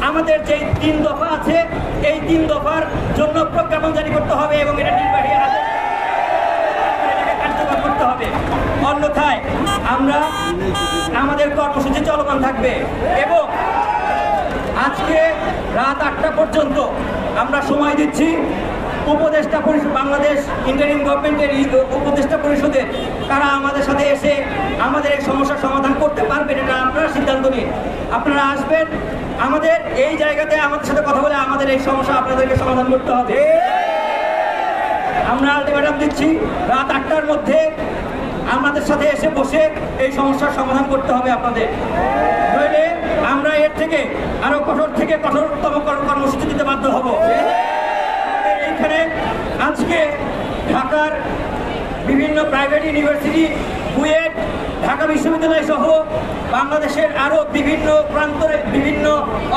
আমাদের যে 3 দফা আছে এই 3 দফার জন্য প্রজ্ঞাপন জারি করতে হবে এবং এটা নির্বাহী আদেশ কার্যকর করতে হবে। অন্যথায় আমরা আমাদের কর্মসূচি চলমান থাকবে এবং আজকে রাত 8টা পর্যন্ত আমরা সময় দিচ্ছি উপদেষ্টা পরিষদ, বাংলাদেশ ইন্টারিম গভর্নমেন্টের উপদেষ্টা পরিষদের, তারা আমাদের সাথে এসে আমাদের এই সমস্যার সমাধান করতে পারবেন, এটা আপনারা সিদ্ধান্ত নিন। আপনারা আসবেন আমাদের এই জায়গাতে আমাদের সাথে কথা বলে আমাদের এই সমস্যা আপনাদেরকে সমাধান করতে হবে। আমরা আলটিমেটাম দিচ্ছি রাত 8টার মধ্যে আমাদের সাথে এসে বসে এই সমস্যার সমাধান করতে হবে আপনাদের, নইলে আমরা এর থেকে আরো কঠোর থেকে কঠোরতম কর্মসূচি দিতে বাধ্য হব। এইখানে আজকে ঢাকার বিভিন্ন প্রাইভেট ইউনিভার্সিটি, বুয়েট, ঢাকা বিশ্ববিদ্যালয় সহ বাংলাদেশের আরো বিভিন্ন প্রান্তরে বিভিন্ন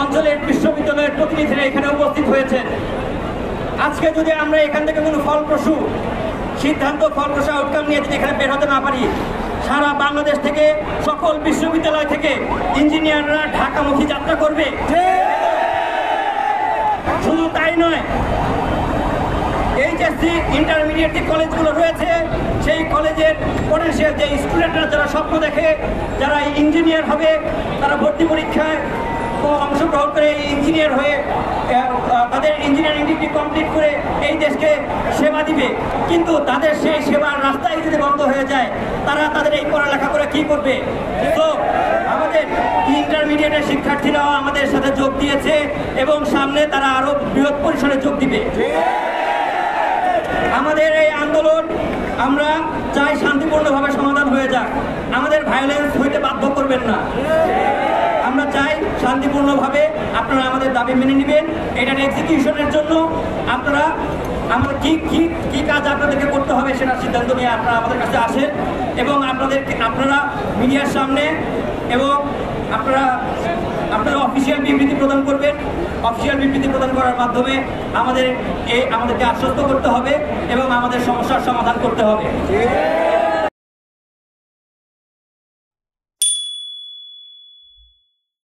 অঞ্চলের বিশ্ববিদ্যালয়ের প্রতিনিধিরা এখানে উপস্থিত হয়েছেন। আজকে যদি আমরা এখান থেকে কোনো ফলপ্রসূ সিদ্ধান্ত, ফলপ্রসূ আউটকাম নিয়ে যদি এখানে বের হতে না পারি, সারা বাংলাদেশ থেকে সকল বিশ্ববিদ্যালয় থেকে ইঞ্জিনিয়াররা ঢাকামুখী যাত্রা করবে। শুধু তাই নয়, এইচএসসি ইন্টারমিডিয়েট যে কলেজগুলো রয়েছে সেই কলেজের পটেনশিয়াল যে স্টুডেন্টরা যারা স্বপ্ন দেখে, যারা ইঞ্জিনিয়ার হবে, তারা ভর্তি পরীক্ষায় অংশগ্রহণ করে ইঞ্জিনিয়ার হয়ে তাদের ইঞ্জিনিয়ারিং ডিগ্রি কমপ্লিট করে এই দেশকে সেবা দিবে, কিন্তু তাদের সেই সেবার রাস্তায় যদি বন্ধ হয়ে যায়, তারা তাদের এই পড়ালেখা করে কি করবে? তো আমাদের ইন্টারমিডিয়েটের শিক্ষার্থীরাও আমাদের সাথে যোগ দিয়েছে এবং সামনে তারা আরো বৃহৎ পরিসরে যোগ দিবে। আমাদের এই আন্দোলন আমরা চাই শান্তিপূর্ণভাবে সমাধান হয়ে যাক, আমাদের ভায়োলেন্স হইতে বাধ্য করবেন না। আমরা চাই শান্তিপূর্ণভাবে আপনারা আমাদের দাবি মেনে নেবেন। এটার এক্সিকিউশনের জন্য আপনারা আমাদের কি কাজ আপনাদেরকে করতে হবে সেটা সিদ্ধান্ত নিয়ে আপনারা আমাদের কাছে আসেন এবং আপনারা মিডিয়ার সামনে এবং আপনারা অফিসিয়াল বিবৃতি প্রদান করবেন। অফিসিয়াল বিবৃতি প্রদান করার মাধ্যমে আমাদেরকে আশ্বস্ত করতে হবে এবং আমাদের সমস্যার সমাধান করতে হবে।